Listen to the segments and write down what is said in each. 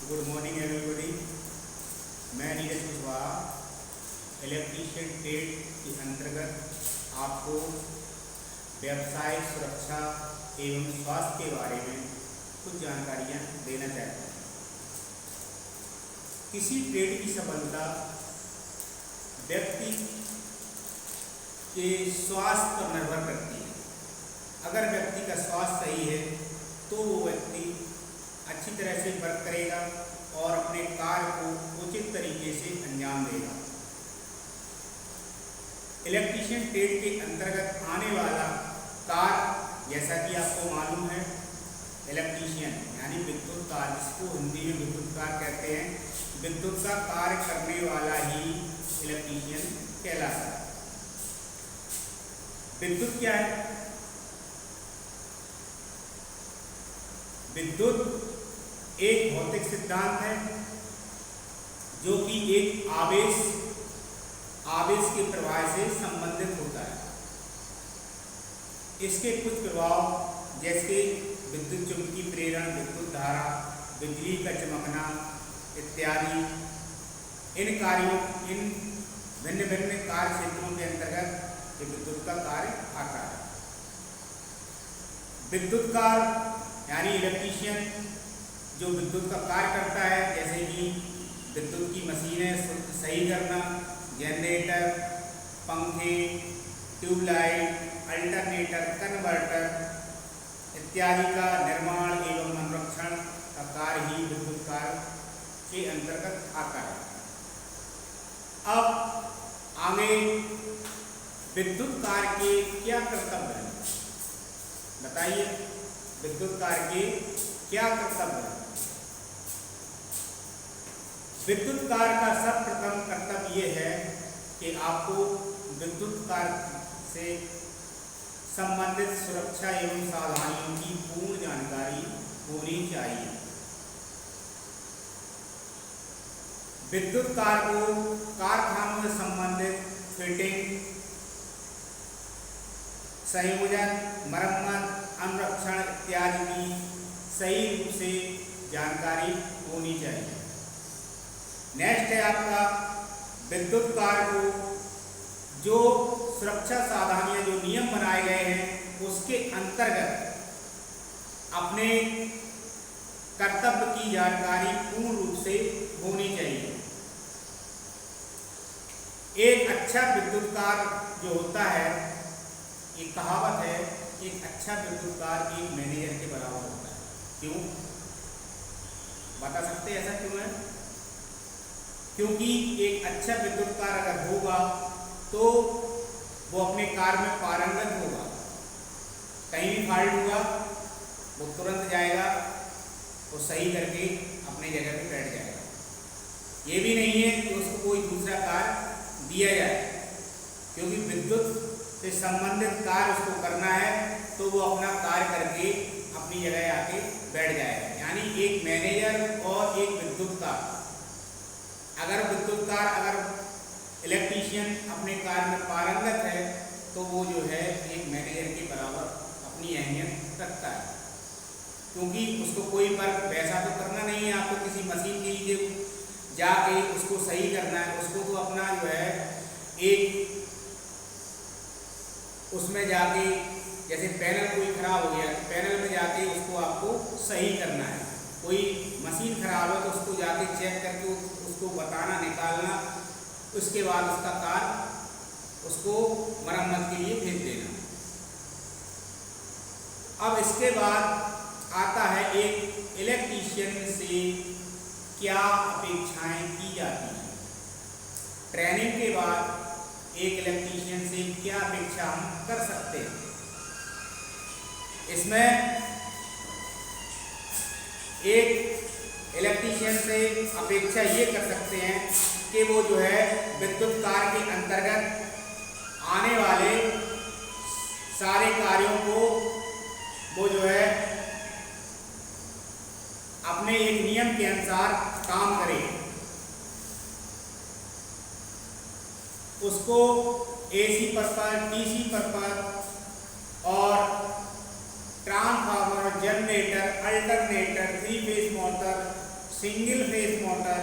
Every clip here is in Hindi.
Good morning everybody. मैं नीरज कुशवाहा इलेक्ट्रीशियन ट्रेड के अंतर्गत आपको व्यवसाय सुरक्षा एवं स्वास्थ्य के बारे में कुछ जानकारियाँ देना चाहता हूँ। किसी ट्रेड की सफलता व्यक्ति के स्वास्थ्य पर निर्भर करती है। अगर व्यक्ति का स्वास्थ्य सही है तो वो व्यक्ति अच्छी तरह से वर्क करेगा और अपने कार्य को उचित तरीके से अंजाम देगा। इलेक्ट्रीशियन ट्रेड के अंतर्गत आने वाला कार्य, जैसा कि आपको मालूम है, इलेक्ट्रीशियन यानी विद्युत कार्य, जिसको हिंदी में विद्युत कार्य कहते हैं, विद्युत का कार्य करने वाला ही इलेक्ट्रीशियन कहलाता है। विद्युत क्या है? विद्युत एक भौतिक सिद्धांत है जो कि एक आवेश के प्रवाह से संबंधित होता है। इसके कुछ प्रभाव जैसे विद्युत चुंबकीय प्रेरण, विद्युत धारा, बिजली का चमकना इत्यादि, इन भिन्न भिन्न कार्य क्षेत्रों के अंतर्गत ये विद्युत का कार्य आता है। विद्युत कार्य यानी इलेक्ट्रीशियन जो विद्युत का कार्य करता है, जैसे कि विद्युत की मशीनें सही करना, जनरेटर, पंखे, ट्यूबलाइट, अल्टरनेटर, कन्वर्टर इत्यादि का निर्माण एवं अनुरक्षण का कार्य ही विद्युत कार्य के अंतर्गत आता है। अब आगे विद्युत कार्य के क्या कर्तव्य हैं, बताइए। विद्युत कार्य के क्या कर्तव्य हैं? विद्युत कार्य का सर्वप्रथम कर्तव्य ये है कि आपको विद्युत कार्य से संबंधित सुरक्षा एवं सावधानियों की पूर्ण जानकारी होनी चाहिए। विद्युत कार्य को कारखानों से संबंधित फिटिंग, संयोजन, मरम्मत, अनुरक्षण इत्यादि की सही रूप से जानकारी होनी चाहिए। नेक्स्ट है आपका विद्युत कार्य को जो सुरक्षा सावधानियां, जो नियम बनाए गए हैं, उसके अंतर्गत अपने कर्तव्य की जानकारी पूर्ण रूप से होनी चाहिए। एक अच्छा विद्युत कार्य जो होता है, एक कहावत है, एक अच्छा विद्युत कार्य एक मैनेजर के बराबर होता है। क्यों? बता सकते हैं ऐसा क्यों है? क्योंकि एक अच्छा विद्युत कार्य अगर होगा तो वो अपने कार्य में पारंगत होगा। कहीं भी फॉल्ट हुआ वो तुरंत जाएगा, वो सही करके अपनी जगह पे बैठ जाएगा। ये भी नहीं है कि उसको कोई दूसरा कार्य दिया जाए, क्योंकि विद्युत से संबंधित कार्य उसको करना है तो वो अपना कार्य करके अपनी जगह आके बैठ जाएगा। यानी एक मैनेजर और एक विद्युत कार्य, अगर इलेक्ट्रीशियन अपने कार्य में पारंगत है तो वो जो है एक मैनेजर के बराबर अपनी अहमियत रखता है। क्योंकि उसको कोई वर्क वैसा तो करना नहीं है, आपको किसी मशीन के लिए जाके उसको सही करना है, उसको तो अपना जो है एक उसमें जाके, जैसे पैनल कोई खराब हो गया, पैनल में जाके उसको आपको सही करना है। कोई मशीन खराब है तो उसको जाके चेक करके उसको बताना, निकालना, उसके बाद उसका कार्य उसको मरम्मत के लिए भेज देना। अब इसके बाद आता है एक इलेक्ट्रीशियन से क्या अपेक्षाएं की जाती हैं। ट्रेनिंग के बाद एक इलेक्ट्रीशियन से क्या अपेक्षा हम कर सकते हैं। इसमें एक इलेक्ट्रीशियन से अपेक्षा ये कर सकते हैं कि वो जो है विद्युत कार्य के अंतर्गत आने वाले सारे कार्यों को वो जो है अपने एक नियम के अनुसार काम करे। उसको AC पर्पस, TC पर्पस और transformer, generator, alternator, 3 phase motor single phase motor,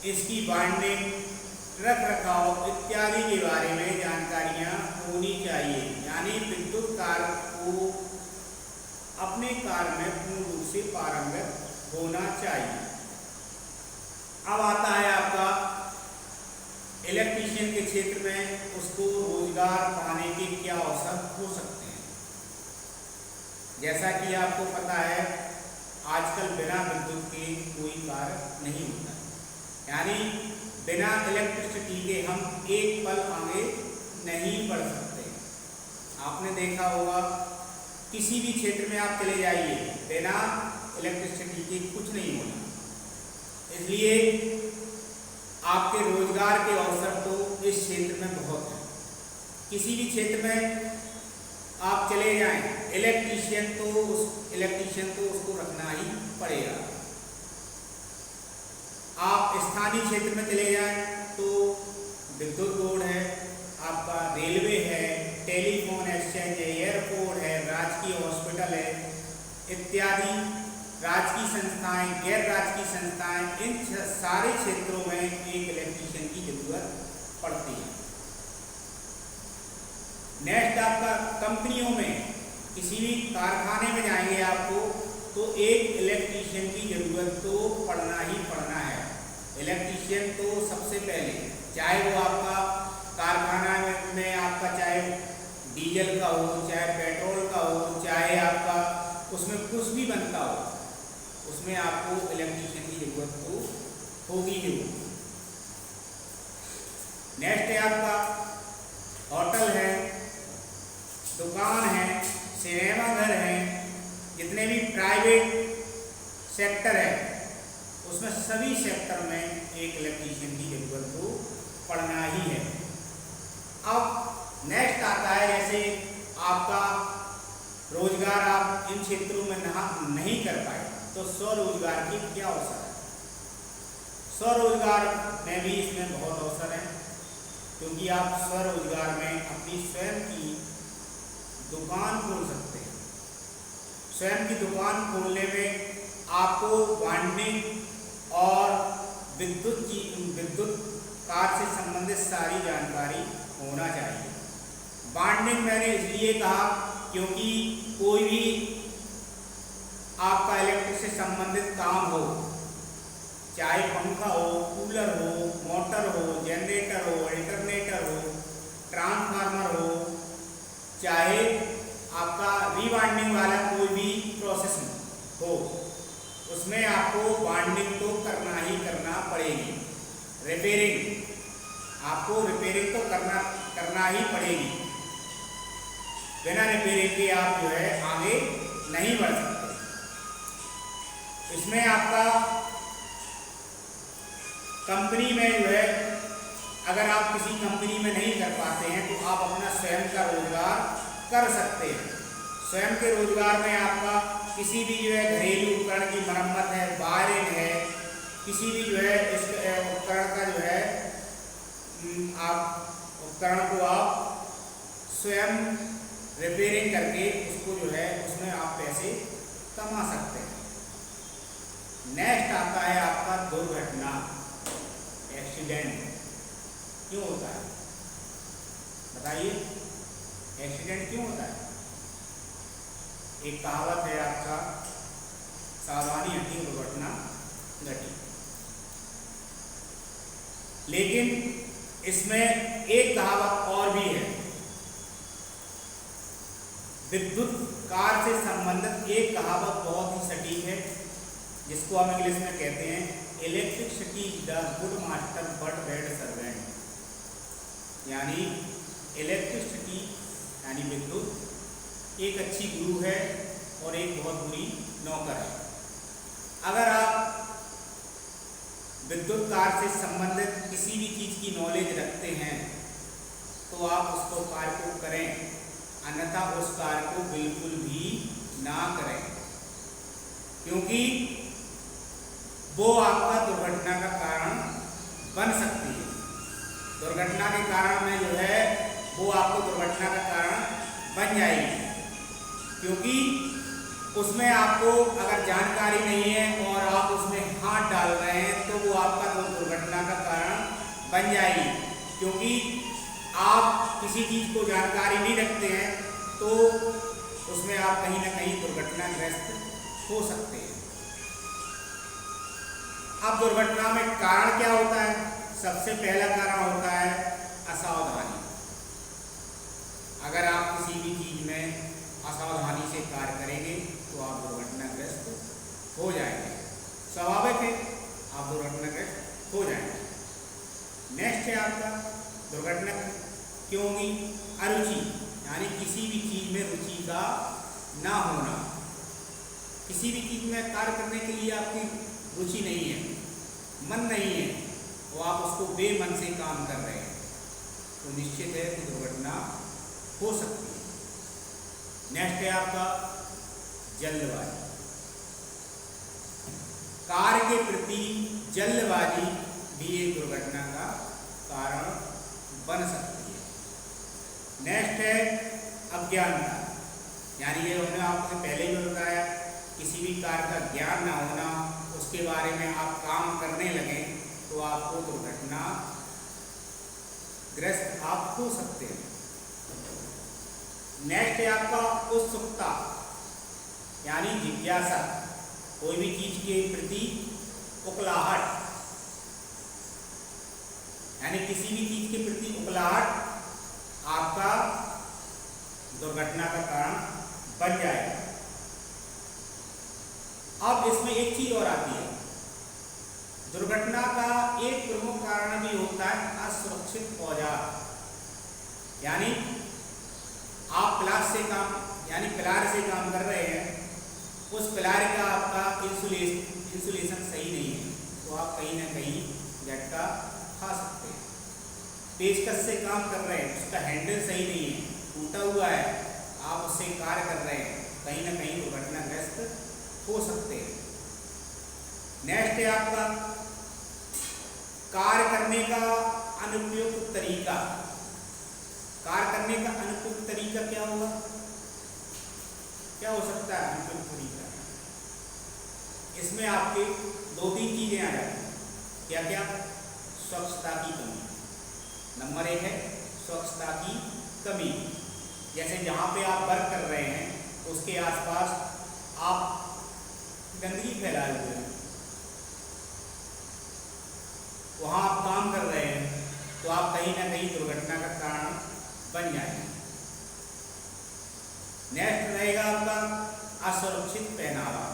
इसकी बाइंडिंग, रख रखाव इत्यादि के बारे में जानकारियां होनी चाहिए। यानी विद्युत कार को अपने कार्य में पूर्ण रूप से पारंगत होना चाहिए। अब आता है आपका इलेक्ट्रीशियन के क्षेत्र में उसको रोजगार पाने के क्या अवसर हो सकते हैं। जैसा कि आपको पता है आजकल बिना विद्युत के कोई कार्य नहीं होता, यानी बिना इलेक्ट्रिसिटी के हम एक पल आगे नहीं बढ़ सकते। आपने देखा होगा किसी भी क्षेत्र में आप चले जाइए, बिना इलेक्ट्रिसिटी के कुछ नहीं होना। इसलिए आपके रोजगार के अवसर तो इस क्षेत्र में बहुत है। किसी भी क्षेत्र में आप चले जाएं, इलेक्ट्रीशियन तो उसको रखना ही पड़ेगा। आप स्थानीय क्षेत्र में चले जाएं तो विद्युत बोर्ड है, आपका रेलवे है, टेलीफोन एक्सचेंज है, एयरपोर्ट है, राजकीय हॉस्पिटल है इत्यादि राजकीय संस्थाएं, गैर राजकीय संस्थाएं, इन सारे क्षेत्रों में एक इलेक्ट्रीशियन की जरूरत पड़ती है। नेक्स्ट आपका कंपनियों में, किसी भी कारखाने में जाएंगे आपको तो एक इलेक्ट्रीशियन की जरूरत तो पड़ना ही पड़ना है। इलेक्ट्रीशियन तो सबसे पहले, चाहे वो आपका कारखाना में आपका चाहे डीजल का हो, चाहे पेट्रोल का हो, चाहे आपका उसमें कुछ भी बनता हो, उसमें आपको इलेक्ट्रीशियन की जरूरत तो होगी ही होगी। नेक्स्ट है आपका होटल है, दुकान है, सिनेमा घर है, जितने भी प्राइवेट सेक्टर है उसमें सभी सेक्टर में एक इलेक्ट्रीशियन की जरूरत तो पड़ना ही है। अब नेक्स्ट आता है जैसे आपका रोजगार आप इन क्षेत्रों में नहीं कर पाए तो स्वरोजगार के क्या अवसर है। स्वरोजगार में भी इसमें बहुत अवसर है, क्योंकि आप स्वरोजगार में अपनी स्वयं की दुकान खोल सकते हैं। स्वयं की दुकान खोलने में आपको बाइंडिंग और विद्युत कार से संबंधित सारी जानकारी होना चाहिए। बाइंडिंग मैंने इसलिए कहा क्योंकि कोई भी आपका इलेक्ट्रिक से संबंधित काम हो, चाहे पंखा हो, कूलर हो, मोटर हो, जनरेटर हो, अल्टरनेटर हो, ट्रांसफार्मर हो, चाहे आपका रीबाइंडिंग वाला कोई भी प्रोसेस हो, उसमें आपको बाइंडिंग तो करना ही करना पड़ेगी। रिपेयरिंग, आपको रिपेयरिंग तो करना ही पड़ेगी। बिना रिपेयरिंग के आप जो है आगे नहीं बढ़ सकते। इसमें आपका कंपनी में जो है, अगर आप किसी कंपनी में नहीं कर पाते हैं तो आप अपना स्वयं का रोजगार कर सकते हैं। स्वयं के रोजगार में आपका किसी भी जो है घरेलू उपकरण की मरम्मत है, वायरिंग है, किसी भी जो है इस उपकरण का जो है आप उपकरण को आप स्वयं रिपेयरिंग करके उसको जो है उसमें आप पैसे कमा सकते हैं। नेक्स्ट आता है आपका दुर्घटना, एक्सीडेंट। क्यों होता है बताइए, एक्सीडेंट क्यों होता है? एक कहावत है आपका, सावधानी हटी दुर्घटना घटी। लेकिन इसमें एक कहावत और भी है, विद्युत कार से संबंधित एक कहावत बहुत ही सटीक है, जिसको हम इंग्लिश में कहते हैं electricity is the good master but bad servant. यानी इलेक्ट्रिसिटी यानी विद्युत एक अच्छी गुरु है और एक बहुत बुरी नौकर है। अगर आप विद्युत कार से संबंधित किसी भी चीज़ की नॉलेज रखते हैं तो आप उसको कार्य को करें, अन्यथा उस कार्य को बिल्कुल भी ना करें, क्योंकि वो आपका दुर्घटना का कारण बन सकती है। दुर्घटना के कारण में जो है वो आपको दुर्घटना का कारण बन जाएगी, क्योंकि उसमें आपको अगर जानकारी नहीं है और आप उसमें हाथ बन जाएगी, क्योंकि आप किसी चीज़ को जानकारी नहीं रखते हैं तो उसमें आप कहीं ना कहीं दुर्घटनाग्रस्त हो सकते हैं। अब दुर्घटना में कारण क्या होता है? सबसे पहला कारण होता है असावधानी। अगर आप किसी भी चीज़ में असावधानी से कार्य करेंगे तो आप दुर्घटनाग्रस्त हो जाएंगे। स्वाभाविक है, आप दुर्घटनाग्रस्त हो जाएंगे। नेक्स्ट है आपका दुर्घटना क्यों होगी? अरुचि, यानी किसी भी चीज़ में रुचि का ना होना। किसी भी चीज़ में कार्य करने के लिए आपकी रुचि नहीं है, मन नहीं है, वो आप उसको बेमन से काम कर रहे हैं, तो निश्चित है कि दुर्घटना हो सकती है। नेक्स्ट है आपका जल्दबाजी। कार्य के प्रति जल्दबाजी भी एक दुर्घटना का कारण बन सकती है। नेक्स्ट है अज्ञानता, यानी ये हमने आपसे पहले ही बताया, किसी भी कार्य का ज्ञान ना होना, उसके बारे में आप काम करने लगें तो आपको दुर्घटना ग्रस्त आप हो सकते हैं। नेक्स्ट है आपका उत्सुकता, यानी जिज्ञासा, कोई भी चीज के प्रति उकलाहट, यानी किसी भी चीज के प्रति उकलाहट आपका दुर्घटना का कारण बन जाएगा। अब इसमें एक चीज और आती है, दुर्घटना का एक प्रमुख कारण भी होता है असुरक्षित औजार, यानी आप प्लास से काम यानी पिलार से काम कर रहे हैं, उस पिलार का आपका इंसुलेशन सही नहीं है तो आप कहीं ना कहीं झटका खा सकते हैं। पेचकस से काम कर रहे हैं, उसका हैंडल सही नहीं है, टूटा हुआ है, आप उससे कार्य कर रहे हैं, कहीं ना कहीं दुर्घटनाग्रस्त हो सकते हैं। नेक्स्ट है आपका कार्य करने का अनुपयुक्त तरीका। कार्य करने का अनुपयुक्त तरीका क्या होगा? क्या हो सकता है अनुपयुक्त तरीका? इसमें आपके 2-3 चीजें आ जाती हैं। क्या क्या? स्वच्छता की कमी, नंबर 1 है स्वच्छता की कमी। जैसे जहाँ पे आप वर्क कर रहे हैं उसके आसपास आप गंदगी फैलाए हुए हैं, वहाँ आप काम कर रहे हैं तो आप कहीं ना कहीं दुर्घटना का कारण बन जाएंगे। नेक्स्ट रहेगा आपका असुरक्षित पहनावा।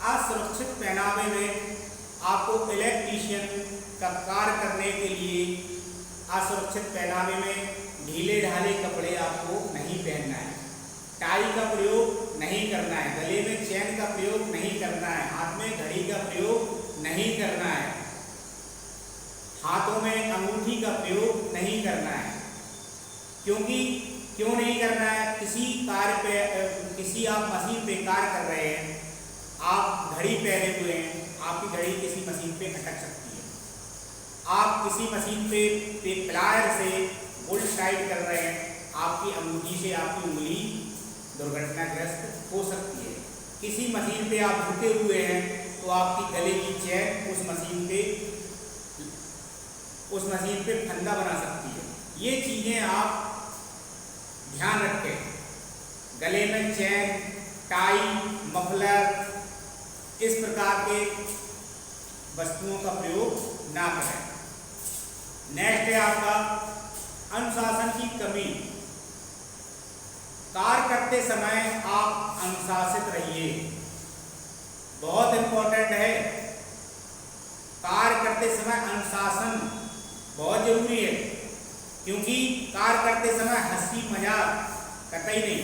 असुरक्षित पहनावे में आपको इलेक्ट्रीशियन का कार्य करने के लिए असुरक्षित पहनावे में ढीले ढाले कपड़े आपको नहीं पहनना है, टाई का प्रयोग नहीं करना है, गले में चैन का प्रयोग नहीं करना है, हाथ में घड़ी का प्रयोग नहीं करना है, हाथों में अंगूठी का प्रयोग नहीं करना है। क्योंकि क्यों नहीं करना है? किसी कार्य पे किसी आप मशीन पे कार्य कर रहे हैं, आप घड़ी पहने हुए हैं, आपकी घड़ी किसी मशीन पे अटक सकती है, आप किसी मशीन पे प्लायर से बोल्ट टाइट कर रहे हैं, आपकी अंगूठी से आपकी उंगली दुर्घटनाग्रस्त हो सकती है। किसी मशीन पे आप झुके हुए हैं तो आपकी गले की चैन उस मशीन पे फंदा बना सकती है। ये चीज़ें आप ध्यान रखें, गले में चैन, टाई, मफलर, इस प्रकार के वस्तुओं का प्रयोग ना करें। नेक्स्ट है आपका अनुशासन की कमी। कार्य करते समय आप अनुशासित रहिए, बहुत इंपॉर्टेंट है। कार्य करते समय अनुशासन बहुत जरूरी है, क्योंकि कार्य करते समय हंसी मजाक कतई नहीं।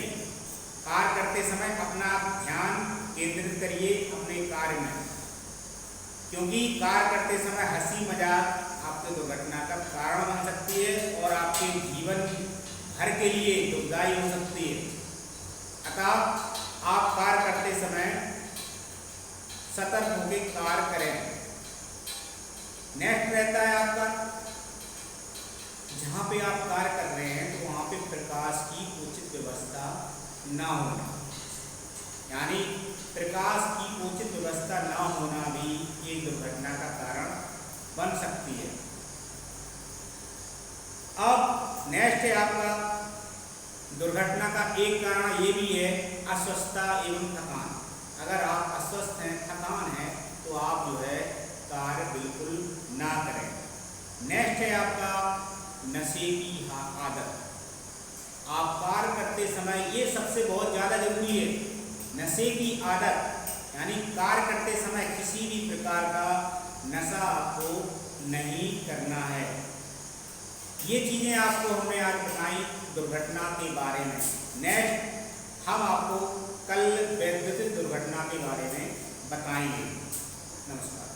कार्य करते समय अपना ध्यान केंद्रित करिए अपने कार्य में, क्योंकि कार्य करते समय हंसी मजाक आपके दुर्घटना का कारण बन सकती है और आपके जीवन भर के लिए दुखदायी हो सकती है। अतः आप कार्य करते समय सतर्क होकर कार्य करें। नेक्स्ट रहता है आपका, जहाँ पे आप कार्य कर रहे हैं तो वहाँ पे प्रकाश की उचित व्यवस्था ना होना, यानी प्रकाश की उचित व्यवस्था ना होना भी एक दुर्घटना का कारण बन सकती है। नेक्स्ट है आपका दुर्घटना का एक कारण ये भी है अस्वस्थता एवं थकान। अगर आप अस्वस्थ हैं, थकान है, तो आप जो है कार्य बिल्कुल ना करें। नेक्स्ट है आपका नशे की आदत। आप कार्य करते समय, ये सबसे बहुत ज़्यादा जरूरी है, नशे की आदत, यानी कार्य करते समय किसी भी प्रकार का नशा आपको नहीं करना है। ये चीज़ें आपको हमने आज बताई दुर्घटना के बारे में। नेक्स्ट हम आपको कल वैद्युतिक दुर्घटना के बारे में बताएंगे। नमस्कार।